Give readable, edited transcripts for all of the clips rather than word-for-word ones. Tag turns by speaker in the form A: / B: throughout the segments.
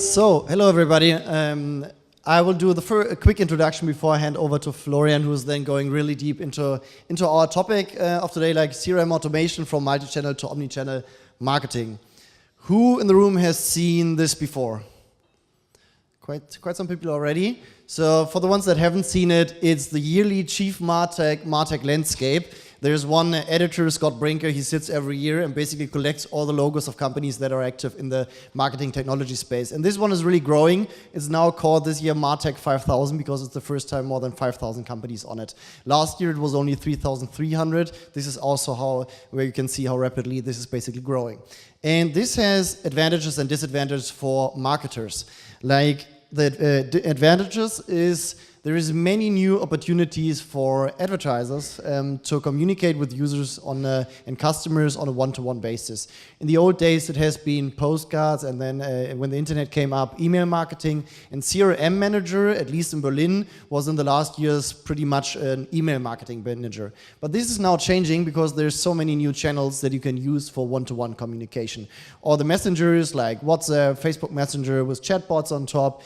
A: So, hello everybody. I will do a quick introduction before I hand over to Florian, who's then going really deep into our topic of today, like CRM automation from multi-channel to omni-channel marketing. Who in the room has seen this before? Quite some people already. So for the ones that haven't seen it, it's the yearly Chief MarTech landscape. There's one editor, Scott Brinker, he sits every year and basically collects all the logos of companies that are active in the marketing technology space. And this one is really growing. It's now called this year MarTech 5000 because it's the first time more than 5,000 companies on it. Last year it was only 3,300. This is also where you can see how rapidly this is basically growing. And this has advantages and disadvantages for marketers. Like the advantages is there is many new opportunities for advertisers to communicate with users and customers on a one-to-one basis. In the old days, it has been postcards, and then when the internet came up, email marketing. And CRM manager, at least in Berlin, was in the last years pretty much an email marketing manager. But this is now changing because there's so many new channels that you can use for one-to-one communication. Or the messengers like WhatsApp, Facebook Messenger with chatbots on top.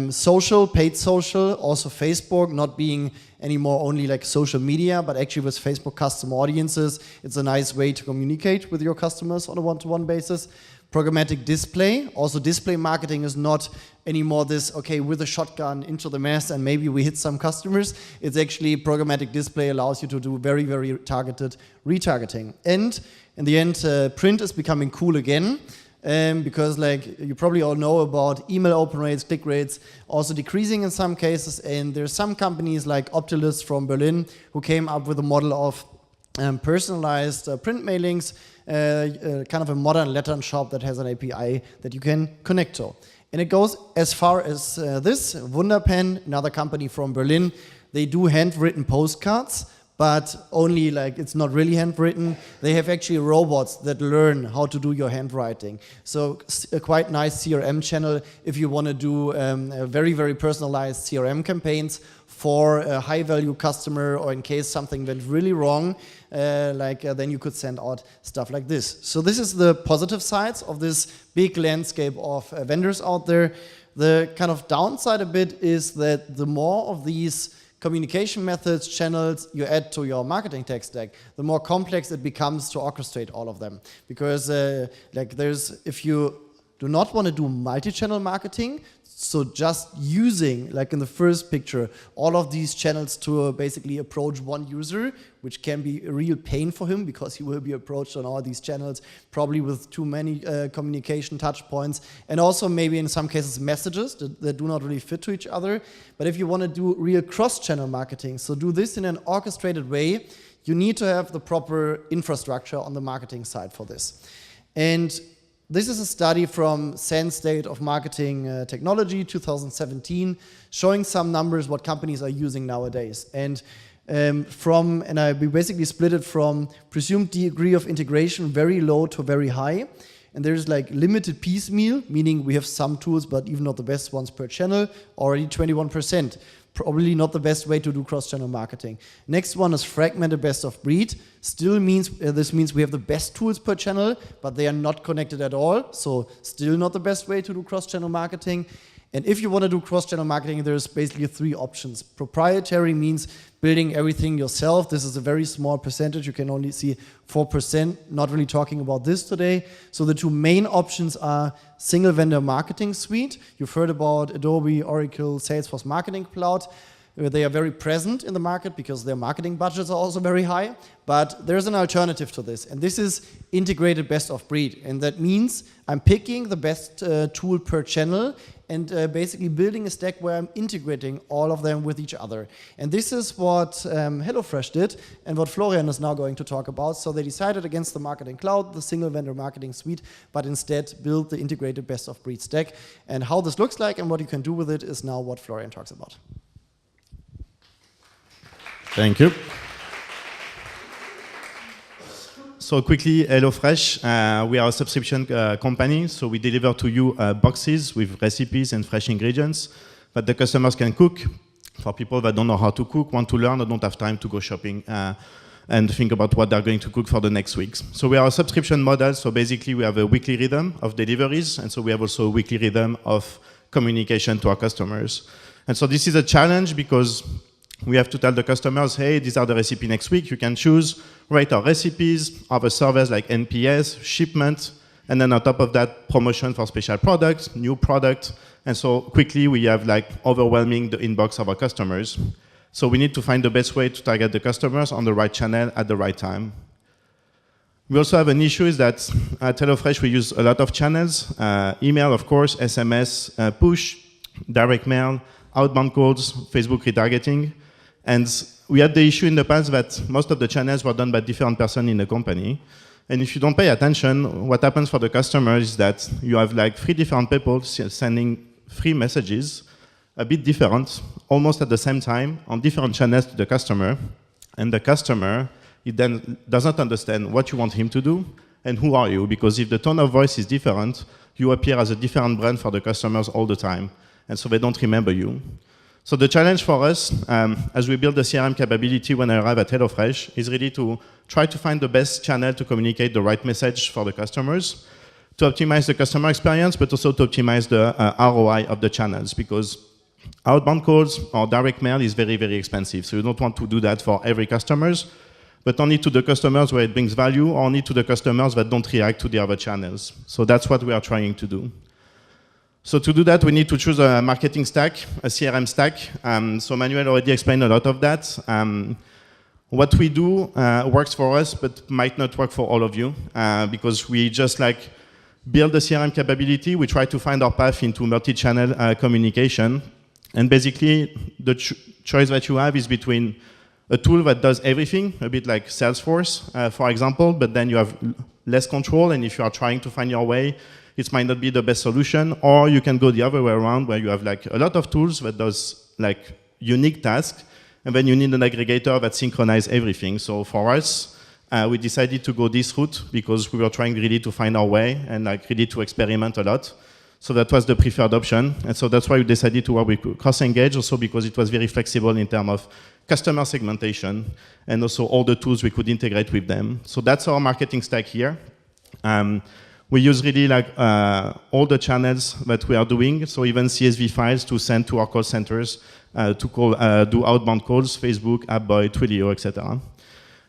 A: Social, paid social, also Facebook, not being anymore only like social media, but actually with Facebook custom audiences, it's a nice way to communicate with your customers on a one-to-one basis. Programmatic display, also display marketing is not anymore this, okay, with a shotgun into the mass and maybe we hit some customers. It's actually programmatic display allows you to do very, very targeted retargeting. And in the end, print is becoming cool again. Because like you probably all know about email open rates, click rates also decreasing in some cases, and there's some companies like Optilus from Berlin who came up with a model of personalized print mailings, kind of a modern letter shop that has an API that you can connect to. And it goes as far as this, Wunderpen, another company from Berlin, they do handwritten postcards, but only like it's not really handwritten. They have actually robots that learn how to do your handwriting. So a quite nice CRM channel if you want to do very, very personalized CRM campaigns for a high-value customer, or in case something went really wrong, then you could send out stuff like this. So this is the positive sides of this big landscape of vendors out there. The kind of downside a bit is that the more of these communication methods, channels you add to your marketing tech stack, the more complex it becomes to orchestrate all of them. Because if you do not want to do multi-channel marketing, so just using, like in the first picture, all of these channels to basically approach one user, which can be a real pain for him because he will be approached on all these channels, probably with too many communication touch points, and also maybe in some cases messages that do not really fit to each other. But if you want to do real cross-channel marketing, so do this in an orchestrated way, you need to have the proper infrastructure on the marketing side for this. And this is a study from Sense State of Marketing Technology 2017, showing some numbers what companies are using nowadays. And we basically split it from presumed degree of integration, very low to very high. And there's like limited piecemeal, meaning we have some tools, but even not the best ones per channel, already 21%. Probably not the best way to do cross-channel marketing. Next one is fragmented best of breed. Still means, this means we have the best tools per channel, but they are not connected at all. So still not the best way to do cross-channel marketing. And if you want to do cross-channel marketing, there's basically three options. Proprietary means building everything yourself. This is a very small percentage. You can only see 4%, not really talking about this today. So the two main options are single vendor marketing suite. You've heard about Adobe, Oracle, Salesforce Marketing Cloud. They are very present in the market because their marketing budgets are also very high. But there's an alternative to this, and this is integrated best of breed. And that means I'm picking the best tool per channel and basically building a stack where I'm integrating all of them with each other. And this is what HelloFresh did and what Florian is now going to talk about. So they decided against the marketing cloud, the single vendor marketing suite, but instead build the integrated best of breed stack. And how this looks like and what you can do with it is now what Florian talks about.
B: Thank you. So quickly, HelloFresh, we are a subscription company, so we deliver to you boxes with recipes and fresh ingredients that the customers can cook. For people that don't know how to cook, want to learn, or don't have time to go shopping. and think about what they're going to cook for the next week. So we are a subscription model, so basically we have a weekly rhythm of deliveries, and so we have also a weekly rhythm of communication to our customers. And so this is a challenge because we have to tell the customers, hey, these are the recipes next week, you can choose, rate our recipes, other surveys like NPS, shipment, and then on top of that, promotion for special products, new product, and so quickly we have like overwhelming the inbox of our customers. So we need to find the best way to target the customers on the right channel at the right time. We also have an issue is that at HelloFresh we use a lot of channels, email of course, SMS, push, direct mail, outbound calls, Facebook retargeting. And we had the issue in the past that most of the channels were done by different persons in the company. And if you don't pay attention, what happens for the customer is that you have like 3 different people sending 3 messages, a bit different, almost at the same time, on different channels to the customer. And the customer, he then doesn't understand what you want him to do and who are you, because if the tone of voice is different, you appear as a different brand for the customers all the time. And so they don't remember you. So the challenge for us, as we build the CRM capability when I arrive at HelloFresh, is really to try to find the best channel to communicate the right message for the customers, to optimize the customer experience, but also to optimize the ROI of the channels, because outbound calls or direct mail is very, very expensive. So you don't want to do that for every customers, but only to the customers where it brings value, or only to the customers that don't react to the other channels. So that's what we are trying to do. So to do that, we need to choose a marketing stack, a CRM stack. So Manuel already explained a lot of that. What we do works for us, but might not work for all of you, because we just like build the CRM capability. We try to find our path into multi-channel communication. And basically, the choice that you have is between a tool that does everything, a bit like Salesforce, for example, but then you have less control, and if you are trying to find your way, it might not be the best solution, or you can go the other way around, where you have like a lot of tools that does like unique tasks, and then you need an aggregator that synchronizes everything. So for us, we decided to go this route because we were trying really to find our way and like really to experiment a lot. So that was the preferred option, and so that's why we decided to work with CrossEngage, also because it was very flexible in terms of customer segmentation, and also all the tools we could integrate with them. So that's our marketing stack here. We use really like all the channels that we are doing, so even CSV files to send to our call centers to call, do outbound calls, Facebook, AppBoy, Twilio, etc.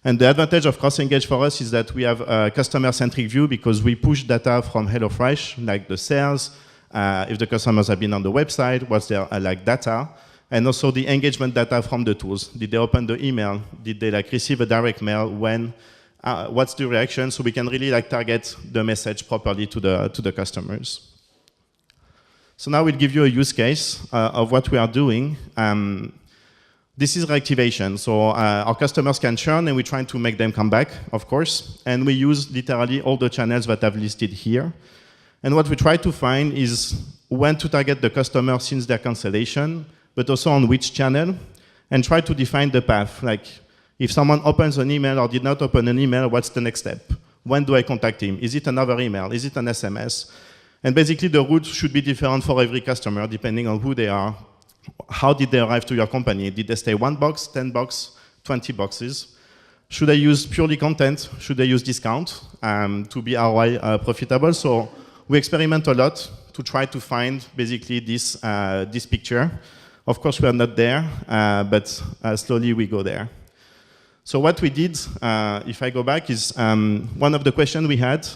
B: And the advantage of CrossEngage for us is that we have a customer-centric view because we push data from HelloFresh, like the sales, if the customers have been on the website, what's their like data, and also the engagement data from the tools. Did they open the email? Did they like receive a direct mail? When? What's the reaction? So we can really like target the message properly to the customers. So now we'll give you a use case of what we are doing. This is reactivation. So our customers can churn, and we're trying to make them come back, of course. And we use literally all the channels that I've listed here. And what we try to find is when to target the customer since their cancellation, but also on which channel, and try to define the path. Like if someone opens an email or did not open an email, what's the next step? When do I contact him? Is it another email? Is it an SMS? And basically the route should be different for every customer, depending on who they are. How did they arrive to your company? Did they stay 1 box, 10 boxes, 20 boxes? Should I use purely content? Should I use discount to be ROI profitable? So we experiment a lot to try to find basically this picture. Of course, we are not there, but slowly we go there. So what we did, if I go back, is one of the questions we had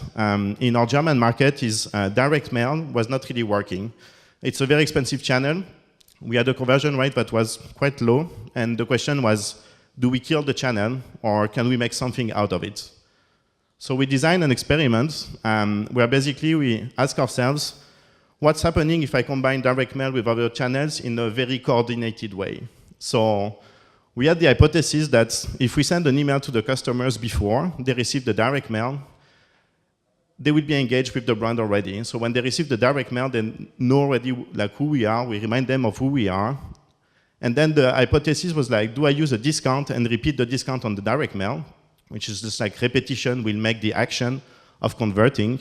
B: in our German market is direct mail was not really working. It's a very expensive channel. We had a conversion rate that was quite low, and the question was, do we kill the channel, or can we make something out of it? So we designed an experiment where basically we ask ourselves, what's happening if I combine direct mail with other channels in a very coordinated way? So we had the hypothesis that if we send an email to the customers before they receive the direct mail, they will be engaged with the brand already. So when they receive the direct mail, they know already like who we are. We remind them of who we are. And then the hypothesis was like, do I use a discount and repeat the discount on the direct mail, which is just like repetition will make the action of converting?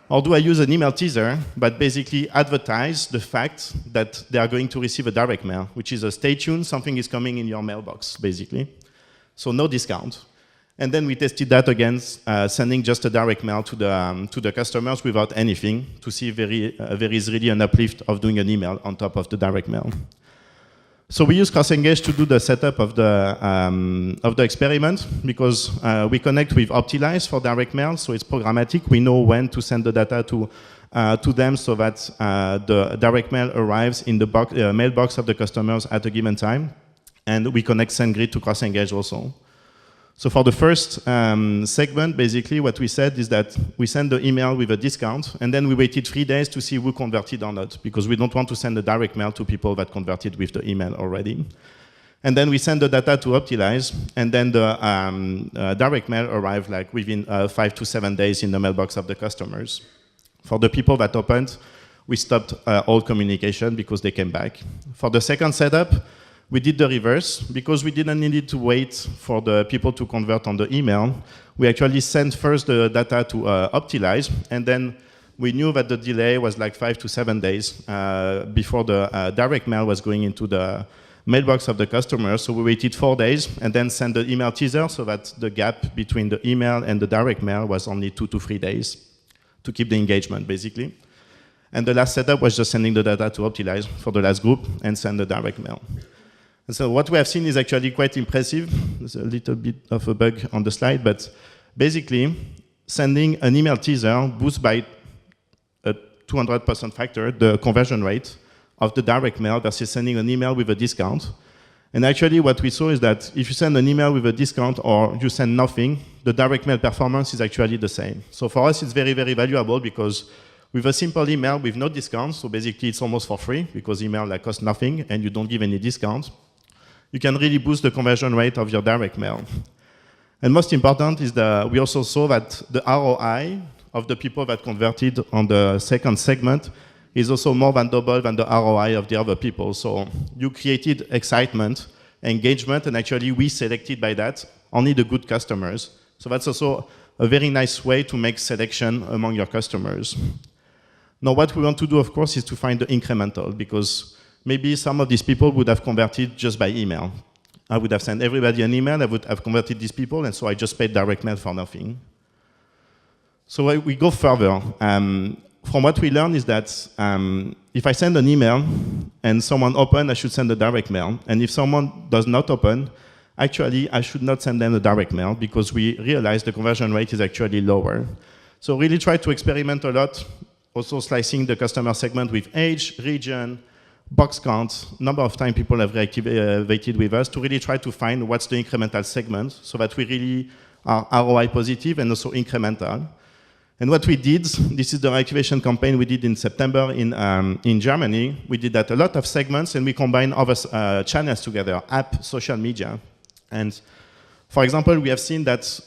B: Or do I use an email teaser, but basically advertise the fact that they are going to receive a direct mail, which is a stay tuned, something is coming in your mailbox, basically. So no discount. And then we tested that against sending just a direct mail to the customers without anything to see if there is really an uplift of doing an email on top of the direct mail. So we use CrossEngage to do the setup of the experiment because we connect with Optilize for direct mail, so it's programmatic. We know when to send the data to them so that the direct mail arrives in the mailbox of the customers at a given time. And we connect SendGrid to CrossEngage also. So for the first segment, basically what we said is that we send the email with a discount, and then we waited 3 days to see who converted or not, because we don't want to send a direct mail to people that converted with the email already. And then we send the data to Optilize, and then the direct mail arrived like within 5 to 7 days in the mailbox of the customers. For the people that opened, we stopped all communication because they came back. For the second setup, we did the reverse. Because we didn't need to wait for the people to convert on the email, we actually sent first the data to Optilize, and then we knew that the delay was like 5 to 7 days before the direct mail was going into the mailbox of the customer. So we waited 4 days and then sent the email teaser so that the gap between the email and the direct mail was only 2 to 3 days to keep the engagement, basically. And the last setup was just sending the data to Optilize for the last group and send the direct mail. And so what we have seen is actually quite impressive. There's a little bit of a bug on the slide, but basically, sending an email teaser boosts by a 200% factor the conversion rate of the direct mail versus sending an email with a discount. And actually, what we saw is that if you send an email with a discount or you send nothing, the direct mail performance is actually the same. So for us, it's very, very valuable because with a simple email with no discount, so basically it's almost for free because email like costs nothing and you don't give any discount, you can really boost the conversion rate of your direct mail. And most important is we also saw that the ROI of the people that converted on the second segment is also more than double than the ROI of the other people. So you created excitement, engagement, and actually we selected by that only the good customers. So that's also a very nice way to make selection among your customers. Now what we want to do, of course, is to find the incremental, because maybe some of these people would have converted just by email. I would have sent everybody an email, I would have converted these people, and so I just paid direct mail for nothing. So we go further. From what we learned is that if I send an email and someone opens, I should send a direct mail. And if someone does not open, actually I should not send them a direct mail because we realize the conversion rate is actually lower. So really try to experiment a lot, also slicing the customer segment with age, region, box count, number of times people have reactivated with us to really try to find what's the incremental segment so that we really are ROI positive and also incremental. And what we did, this is the reactivation campaign we did in September in Germany. We did that a lot of segments and we combined other channels together, app, social media. And for example, we have seen that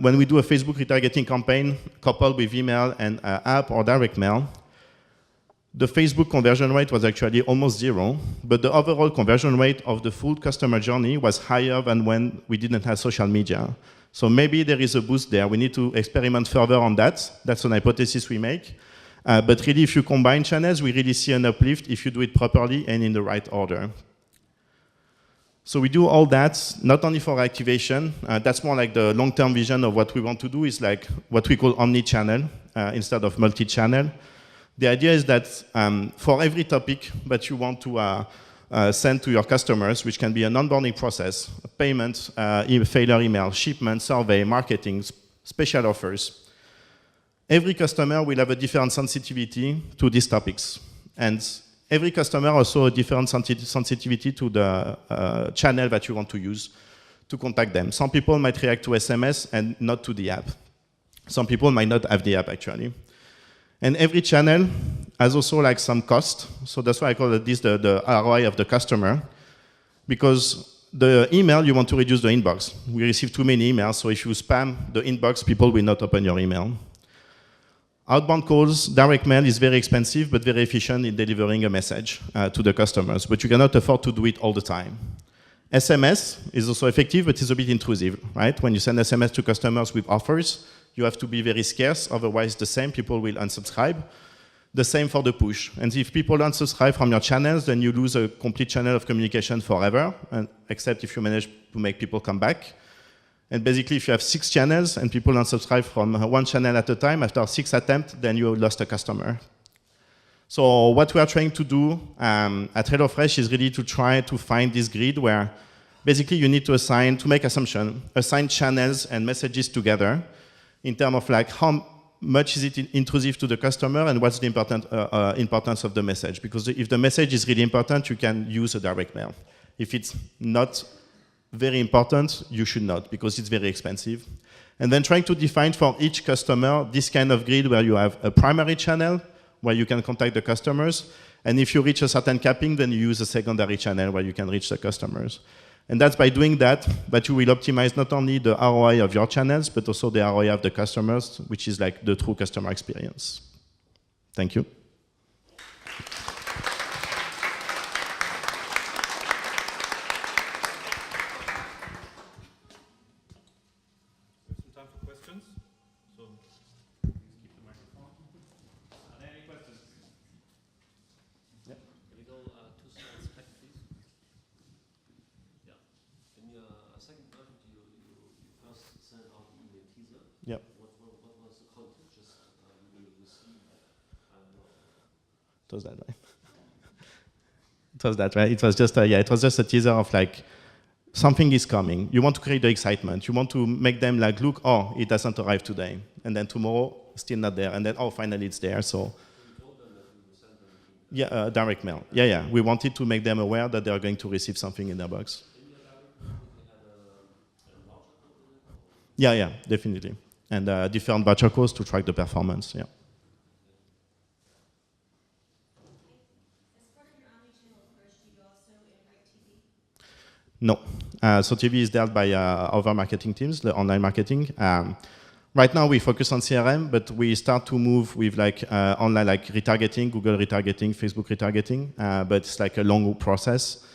B: when we do a Facebook retargeting campaign coupled with email and app or direct mail, the Facebook conversion rate was actually almost 0, but the overall conversion rate of the full customer journey was higher than when we didn't have social media. So maybe there is a boost there. We need to experiment further on that. That's an hypothesis we make. But really, if you combine channels, we really see an uplift if you do it properly and in the right order. So we do all that, not only for activation. That's more like the long-term vision of what we want to do is like what we call omni-channel instead of multi-channel. The idea is that for every topic that you want to send to your customers, which can be an onboarding process, a payment, failure email, shipment, survey, marketing, special offers, every customer will have a different sensitivity to these topics. And every customer also a different sensitivity to the channel that you want to use to contact them. Some people might react to SMS and not to the app. Some people might not have the app actually. And every channel has also like some cost. So that's why I call this the ROI of the customer. Because the email, you want to reduce the inbox. We receive too many emails, so if you spam the inbox, people will not open your email. Outbound calls, direct mail is very expensive, but very efficient in delivering a message to the customers. But you cannot afford to do it all the time. SMS is also effective, but it's a bit intrusive, right? When you send SMS to customers with offers, you have to be very scarce, otherwise the same people will unsubscribe. The same for the push. And if people unsubscribe from your channels, then you lose a complete channel of communication forever, except if you manage to make people come back. And basically, if you have 6 channels and people unsubscribe from one channel at a time, after 6 attempts, then you lost a customer. So what we are trying to do at HelloFresh is really to try to find this grid where basically you need to assign channels and messages together in terms of like how much is it intrusive to the customer and what's the importance of the message. Because if the message is really important, you can use a direct mail. If it's not very important, you should not, because it's very expensive. And then trying to define for each customer this kind of grid where you have a primary channel where you can contact the customers. And if you reach a certain capping, then you use a secondary channel where you can reach the customers. And that's by doing that you will optimize not only the ROI of your channels, but also the ROI of the customers, which is like the true customer experience. Thank you.
C: Some time for questions. So please keep the microphone. Are there any questions?
B: Yeah.
D: Can you go 2 slides back, please? Yeah. In your second project, you first sent out an email teaser.
B: Yep.
D: What was the content? Just you see, I don't know.
B: It was that, right? It was that, right? It was just it was just a teaser of like, something is coming. You want to create the excitement. You want to make them like, look, oh, it hasn't arrived today. And then tomorrow, still not there. And then, oh, finally it's there. So
D: You told them that you would send them an email.
B: yeah, direct mail. Yeah. We wanted to make them aware that they are going to receive something in their box.
D: In your direct mail, you had a voucher code in it?
B: Yeah, definitely. And different voucher codes to track the performance, yeah.
E: As part of your omni-channel approach, do you also integrate TV?
B: No. So TV is dealt by other marketing teams, the online marketing. Right now we focus on CRM, but we start to move with like online like retargeting, Google retargeting, Facebook retargeting, but it's like a long process.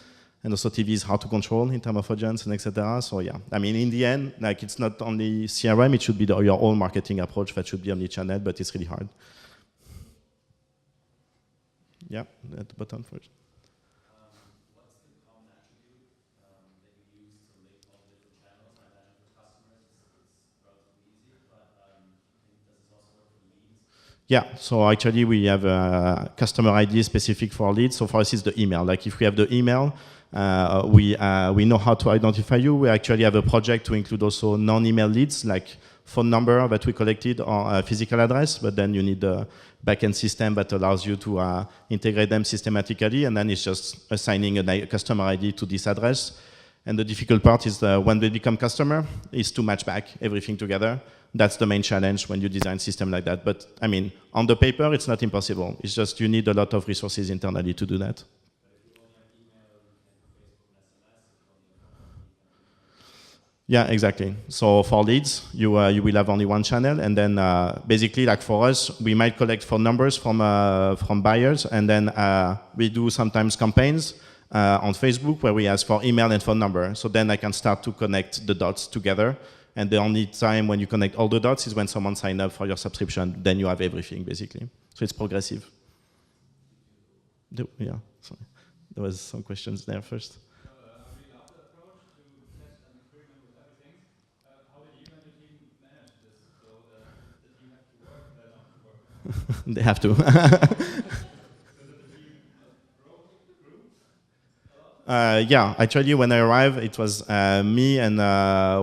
B: And also TV is hard to control in terms of audience and etc. So yeah, I mean in the end, like it's not only CRM, it should be your own marketing approach that should be omni-channel, but it's really hard. Yeah, at the bottom first.
C: What's the common attribute that you use to link all the different channels? I imagine for customers it's relatively easy, but I think does this also work for leads?
B: Yeah, so actually we have a customer ID specific for leads. So for us it's the email. Like if we have the email, we know how to identify you. We actually have a project to include also non-email leads, like phone number that we collected or a physical address, but then you need the backend system that allows you to integrate them systematically, and then it's just assigning a customer ID to this address. And the difficult part is when they become customer, is to match back everything together. That's the main challenge when you design system like that. But I mean, on the paper, it's not impossible. It's just you need a lot of resources internally to do that. Yeah, exactly. So for leads, you will have only one channel, and then basically, like for us, we might collect phone numbers from buyers, and then we do sometimes campaigns on Facebook where we ask for email and phone number. So then I can start to connect the dots together, and the only time when you connect all the dots is when someone signs up for your subscription. Then you have everything basically. So it's progressive. Yeah, sorry. There was some questions there first. They have to. Yeah, actually when I arrived, it was me and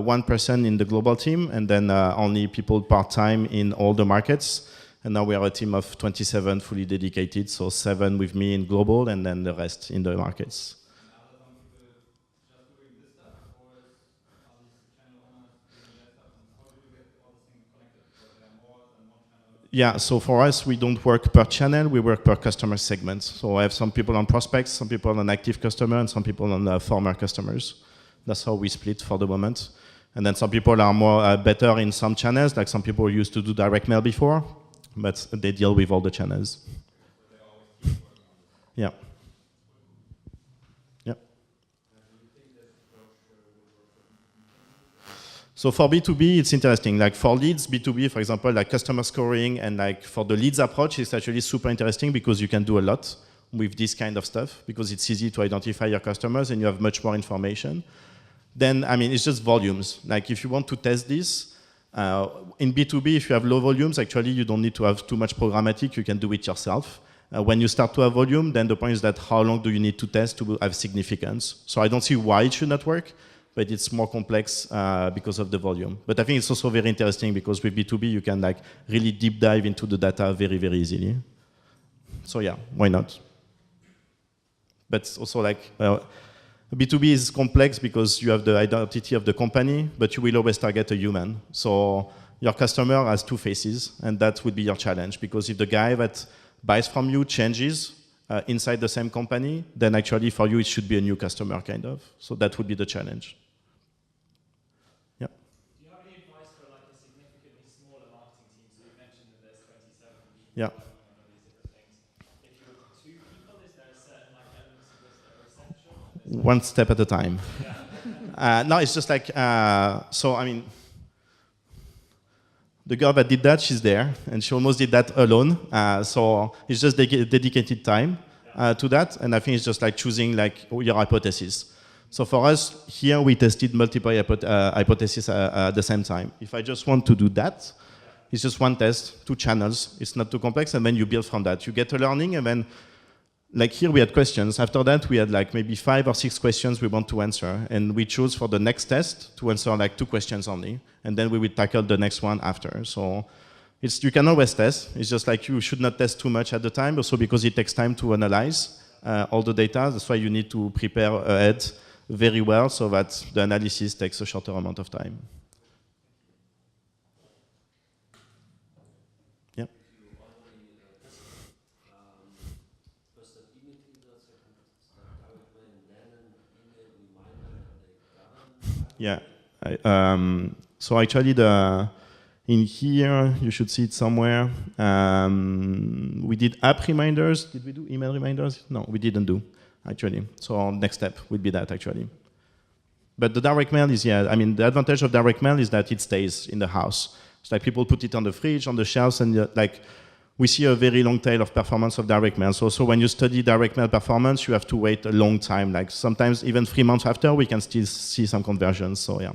B: one person in the global team, and then only people part-time in all the markets. And now we are a team of 27 fully dedicated, so 7 with me in global, and then the rest in the markets. Yeah, so for us, we don't work per channel, we work per customer segment. So I have some people on prospects, some people on active customer, and some people on former customers. That's how we split for the moment. And then some people are more better in some channels, like some people used to do direct mail before, but they deal with all the channels. Yeah. Yeah. So for B2B, it's interesting. Like for leads, B2B, for example, like customer scoring, and like for the leads approach, it's actually super interesting because you can do a lot with this kind of stuff because it's easy to identify your customers and you have much more information. then I mean it's just volumes. Like if you want to test this in B2B, if you have low volumes, actually you don't need to have too much programmatic. You can do it yourself. When you start to have volume, then the point is that how long do you need to test to have significance? So I don't see why it should not work, but it's more complex because of the volume. But I think it's also very interesting because with B2B, you can like really deep dive into the data very, very easily. So yeah, why not? But also like, B2B is complex because you have the identity of the company, but you will always target a human. So your customer has two faces, and that would be your challenge. Because if the guy that buys from you changes inside the same company, then actually for you it should be a new customer kind of. So that would be the challenge. Yeah.
C: Do you have any advice for like a significantly smaller marketing team? So you mentioned that there's 27 people
B: Yeah.
C: working on all these different things. If you're two people, is there a certain like elements of this that are essential?
B: One step at a time. No, it's just like, so I mean, the girl that did that, she's there, and she almost did that alone. So it's just dedicated time to that, and I think it's just like choosing like your hypothesis. So for us, here we tested multiple hypotheses at the same time. If I just want to do that, it's just one test, 2 channels. It's not too complex, and then you build from that. You get a learning, and then like here we had questions. After that, we had like maybe 5 or 6 questions we want to answer. And we chose for the next test to answer like 2 questions only. And then we will tackle the next one after. So you can always test. It's just like you should not test too much at the time, also because it takes time to analyze all the data. That's why you need to prepare ahead very well so that the analysis takes a shorter amount of time. Yeah. Yeah. So actually, in here, you should see it somewhere. We did app reminders. Did we do email reminders? No, we didn't do, actually. So our next step would be that, actually. But the direct mail is, yeah, I mean, the advantage of direct mail is that it stays in the house. It's like people put it on the fridge, on the shelves, and like, we see a very long tail of performance of direct mail. So when you study direct mail performance, you have to wait a long time. Like sometimes even 3 months after, we can still see some conversions. So yeah.